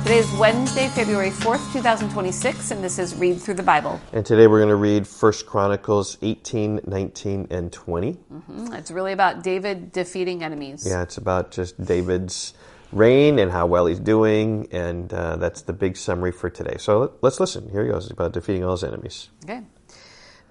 Today is Wednesday, February 4th, 2026, and this is Read Through the Bible. And today we're going to read 1 Chronicles 18, 19, and 20. It's really about David defeating enemies. Yeah, it's about just David's reign and how well he's doing, and that's the big summary for today. So let's listen. Here he goes. It's about defeating all his enemies. Okay.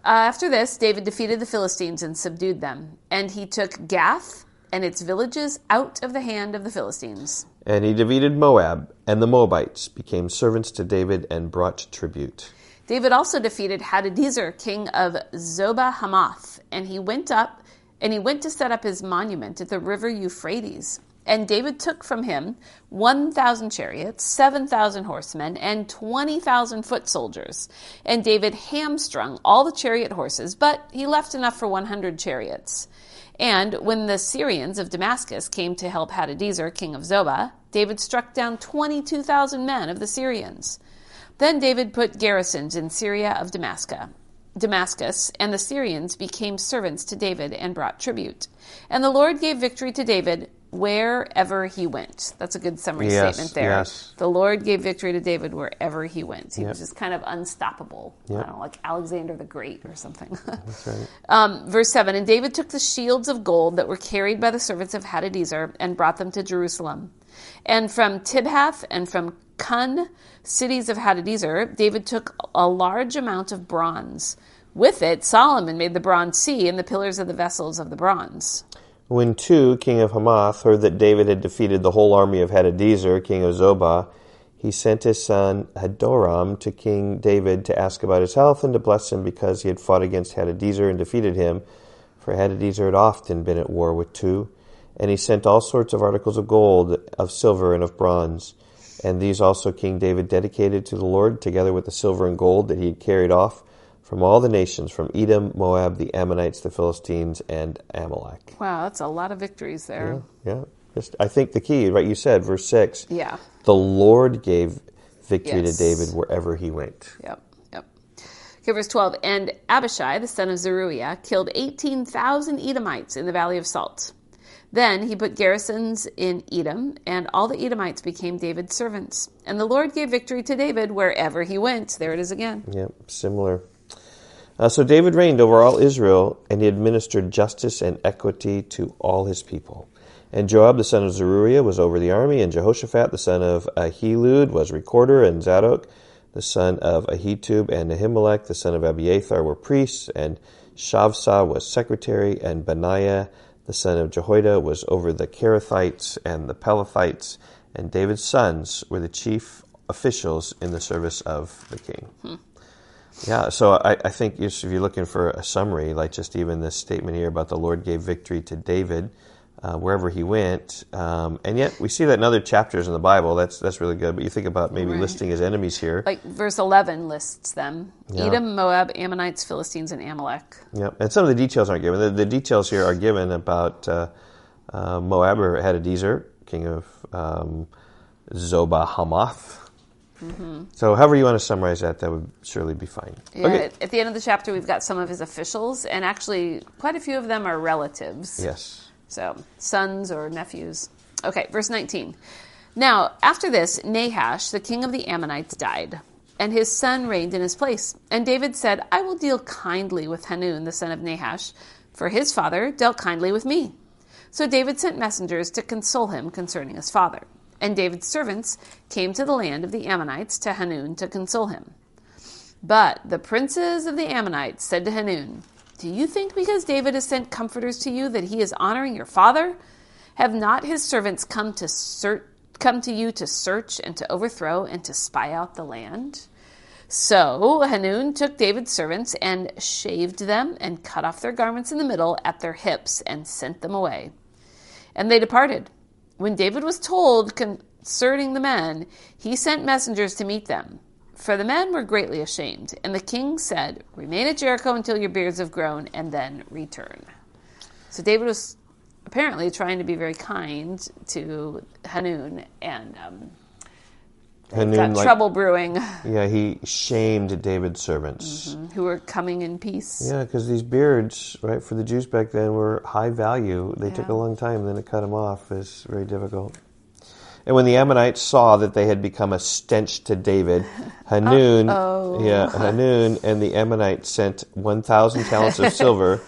After this, David defeated the Philistines and subdued them, and he took Gath and its villages out of the hand of the Philistines. And he defeated Moab, and the Moabites became servants to David and brought tribute. David also defeated Hadadezer, king of Zobah Hamath, and he went to set up his monument at the river Euphrates. And David took from him 1,000 chariots, 7,000 horsemen, and 20,000 foot soldiers. And David hamstrung all the chariot horses, but he left enough for 100 chariots. And when the Syrians of Damascus came to help Hadadezer, king of Zobah, David struck down 22,000 men of the Syrians. Then David put garrisons in Syria of Damascus, and the Syrians became servants to David and brought tribute. And the Lord gave victory to David wherever he went. That's a good summary statement there. Yes. The Lord gave victory to David wherever he went. He Yep. was just kind of unstoppable. Yep. I don't know, like Alexander the Great or something. That's right. Verse 7, and David took the shields of gold that were carried by the servants of Hadadezer and brought them to Jerusalem. And from Tibhath and from Kun, cities of Hadadezer, David took a large amount of bronze. With it, Solomon made the bronze sea and the pillars of the vessels of the bronze. When Tu, king of Hamath, heard that David had defeated the whole army of Hadadezer, king of Zobah, he sent his son Hadoram to King David to ask about his health and to bless him because he had fought against Hadadezer and defeated him, for Hadadezer had often been at war with Tu. And he sent all sorts of articles of gold, of silver, and of bronze. And these also King David dedicated to the Lord, together with the silver and gold that he had carried off from all the nations, from Edom, Moab, the Ammonites, the Philistines, and Amalek. Wow, that's a lot of victories there. Yeah. I think the key, right, you said, verse 6. Yeah. The Lord gave victory Yes. to David wherever he went. Yep. Okay, verse 12. And Abishai, the son of Zeruiah, killed 18,000 Edomites in the Valley of Salt. Then he put garrisons in Edom, and all the Edomites became David's servants. And the Lord gave victory to David wherever he went. There it is again. Yep, similar. So David reigned over all Israel, and he administered justice and equity to all his people. And Joab, the son of Zeruiah, was over the army, and Jehoshaphat, the son of Ahilud, was recorder, and Zadok, the son of Ahitub, and Ahimelech, the son of Abiathar, were priests, and Shavsah was secretary, and Benaiah, the son of Jehoiada, was over the Kerethites and the Pelethites, and David's sons were the chief officials in the service of the king. Yeah, so I think if you're looking for a summary, like just even this statement here about the Lord gave victory to David wherever he went, and yet we see that in other chapters in the Bible. That's really good. But you think about maybe listing his enemies here. Like verse 11 lists them. Yeah. Edom, Moab, Ammonites, Philistines, and Amalek. Yeah, and some of the details aren't given. The details here are given about Moab or Hadadezer, king of Zobah Hamath. So however you want to summarize that would surely be fine. Yeah, Okay. at the end of the chapter, we've got some of his officials, and actually quite a few of them are relatives. Yes. So, sons or nephews. Okay, verse 19. Now, after this, Nahash, the king of the Ammonites, died, and his son reigned in his place. And David said, I will deal kindly with Hanun, the son of Nahash, for his father dealt kindly with me. So David sent messengers to console him concerning his father. And David's servants came to the land of the Ammonites to Hanun to console him. But the princes of the Ammonites said to Hanun, Do you think because David has sent comforters to you that he is honoring your father? Have not his servants come to you to search and to overthrow and to spy out the land? So Hanun took David's servants and shaved them and cut off their garments in the middle at their hips and sent them away. And they departed. When David was told concerning the men, he sent messengers to meet them. For the men were greatly ashamed. And the king said, Remain at Jericho until your beards have grown, and then return. So David was apparently trying to be very kind to Hanun, and Hanun, got trouble brewing. Yeah, he shamed David's servants. Who were coming in peace. Yeah, because these beards, right, for the Jews back then were high value. They took a long time, then to cut them off is very difficult. And when the Ammonites saw that they had become a stench to David, Hanun and the Ammonites sent 1,000 talents of silver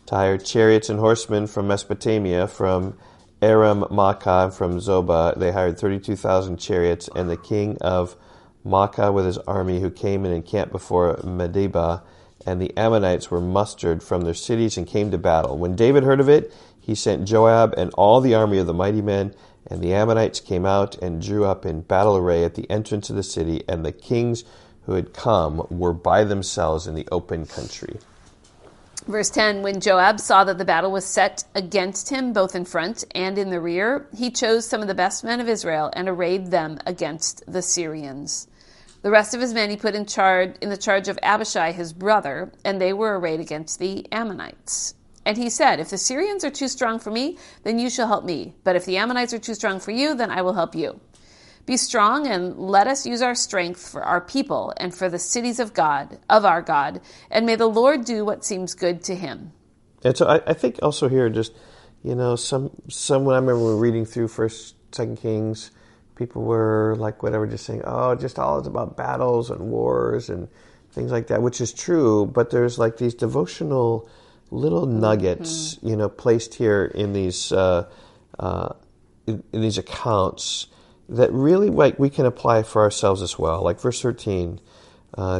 to hire chariots and horsemen from Mesopotamia, from Aram Maacah, from Zobah. They hired 32,000 chariots, and the king of Maacah with his army, who came and encamped before Medeba, and the Ammonites were mustered from their cities and came to battle. When David heard of it, he sent Joab and all the army of the mighty men, and the Ammonites came out and drew up in battle array at the entrance of the city, and the kings who had come were by themselves in the open country. Verse 10, when Joab saw that the battle was set against him, both in front and in the rear, he chose some of the best men of Israel and arrayed them against the Syrians. The rest of his men he put in the charge of Abishai, his brother, and they were arrayed against the Ammonites. And he said, if the Syrians are too strong for me, then you shall help me. But if the Ammonites are too strong for you, then I will help you. Be strong and let us use our strength for our people and for the cities of our God, and may the Lord do what seems good to him. And so I think also here, just, some when I remember reading through 1st, 2nd Kings, people were like, whatever, just saying, just all it's about battles and wars and things like that, which is true, but there's like these devotional little nuggets, placed here in these in these accounts that really we can apply for ourselves as well. Like verse 13,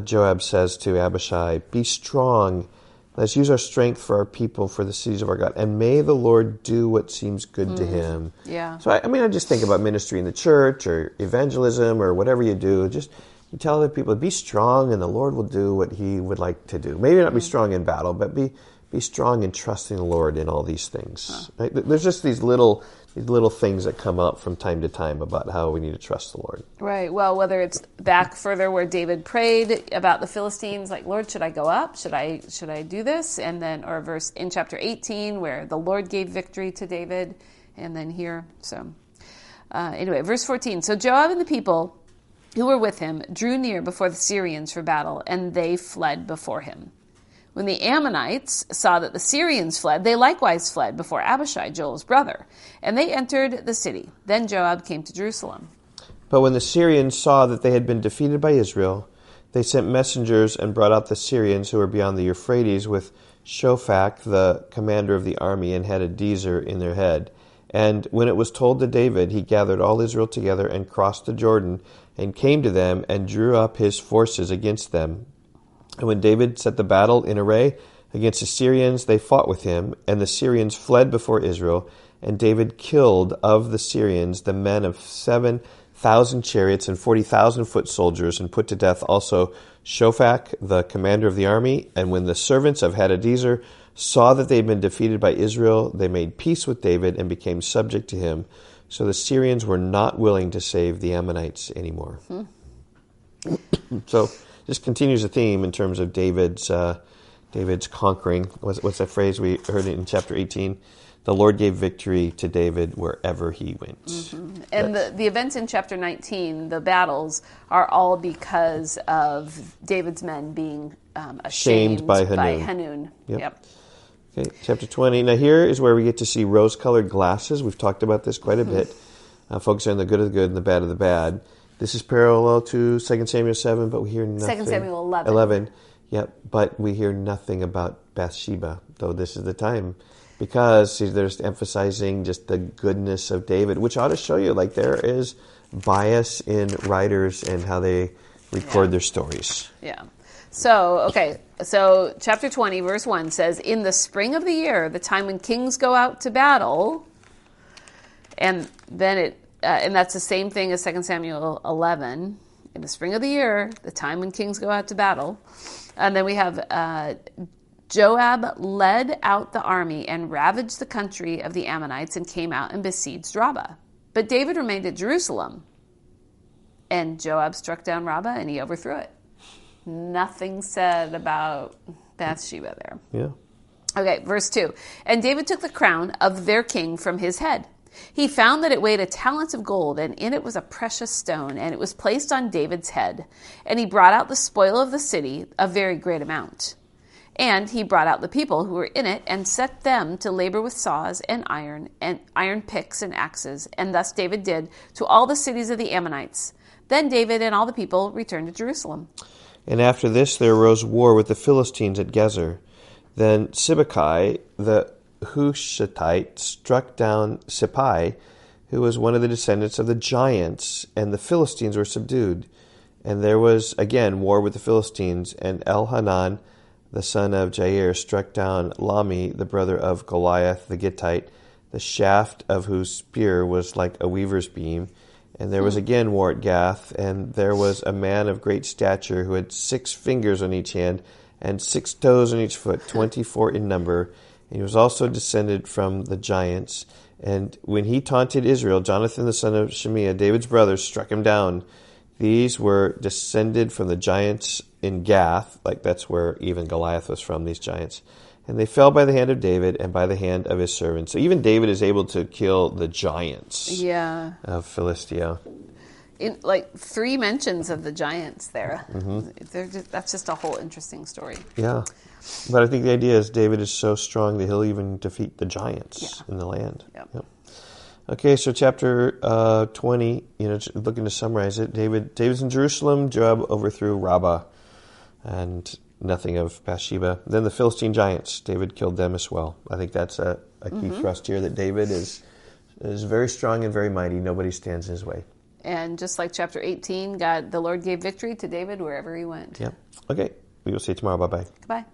Joab says to Abishai, be strong. Let's use our strength for our people, for the cities of our God. And may the Lord do what seems good to him. Yeah. So, I just think about ministry in the church or evangelism or whatever you do. Just you tell other people, be strong and the Lord will do what he would like to do. Maybe not be strong in battle, but be strong in trusting the Lord in all these things. Right? There's just these little things that come up from time to time about how we need to trust the Lord. Right. Well, whether it's back further where David prayed about the Philistines, like, Lord, should I go up? Should I do this? And then, or verse in chapter 18 where the Lord gave victory to David, and then here. So anyway, verse 14. So Joab and the people who were with him drew near before the Syrians for battle, and they fled before him. When the Ammonites saw that the Syrians fled, they likewise fled before Abishai, Joel's brother, and they entered the city. Then Joab came to Jerusalem. But when the Syrians saw that they had been defeated by Israel, they sent messengers and brought out the Syrians who were beyond the Euphrates with Shophak, the commander of the army, and Hadadezer in their head. And when it was told to David, he gathered all Israel together and crossed the Jordan and came to them and drew up his forces against them. And when David set the battle in array against the Syrians, they fought with him, and the Syrians fled before Israel. And David killed of the Syrians the men of 7,000 chariots and 40,000 foot soldiers, and put to death also Shophak, the commander of the army. And when the servants of Hadadezer saw that they had been defeated by Israel, they made peace with David and became subject to him. So the Syrians were not willing to save the Ammonites anymore. So this continues the theme in terms of David's conquering. What's that phrase? We heard it in chapter 18. The Lord gave victory to David wherever he went. Mm-hmm. And the events in chapter 19, the battles, are all because of David's men being ashamed by Hanun. Yep. Okay, chapter 20. Now here is where we get to see rose-colored glasses. We've talked about this quite a bit. Focusing on the good of the good and the bad of the bad. This is parallel to 2 Samuel 7, but we hear nothing. 2 Samuel 11. Yep, but we hear nothing about Bathsheba, though this is the time. Because they're just emphasizing just the goodness of David, which ought to show you, like, there is bias in writers and how they record their stories. Yeah. So chapter 20, verse 1 says, in the spring of the year, the time when kings go out to battle, and then and that's the same thing as 2 Samuel 11. In the spring of the year, the time when kings go out to battle. And then we have Joab led out the army and ravaged the country of the Ammonites and came out and besieged Rabbah. But David remained at Jerusalem. And Joab struck down Rabbah and he overthrew it. Nothing said about Bathsheba there. Yeah. Okay, verse 2. And David took the crown of their king from his head. He found that it weighed a talent of gold, and in it was a precious stone, and it was placed on David's head. And he brought out the spoil of the city, a very great amount. And he brought out the people who were in it and set them to labor with saws and iron picks and axes. And thus David did to all the cities of the Ammonites. Then David and all the people returned to Jerusalem. And after this there arose war with the Philistines at Gezer. Then Sibbecai the Hushathite struck down Sippai, who was one of the descendants of the giants, and the Philistines were subdued. And there was again war with the Philistines, and Elhanan, the son of Jair, struck down Lami, the brother of Goliath the Gittite, the shaft of whose spear was like a weaver's beam. And there was again war at Gath, and there was a man of great stature who had 6 fingers on each hand and 6 toes on each foot, 24 in number. And he was also descended from the giants. And when he taunted Israel, Jonathan the son of Shemiah, David's brother, struck him down. These were descended from the giants in Gath, like that's where even Goliath was from, these giants. And they fell by the hand of David and by the hand of his servants. So even David is able to kill the giants of Philistia. In, like 3 mentions of the giants there. That's just a whole interesting story. Yeah. But I think the idea is David is so strong that he'll even defeat the giants in the land. Yep. Okay, so chapter 20, looking to summarize it, David's in Jerusalem, Joab overthrew Rabbah, and nothing of Bathsheba. Then the Philistine giants, David killed them as well. I think that's a key thrust here, that David is very strong and very mighty. Nobody stands in his way. And just like chapter 18, the Lord gave victory to David wherever he went. Yeah. Okay, we will see you tomorrow. Bye-bye. Goodbye.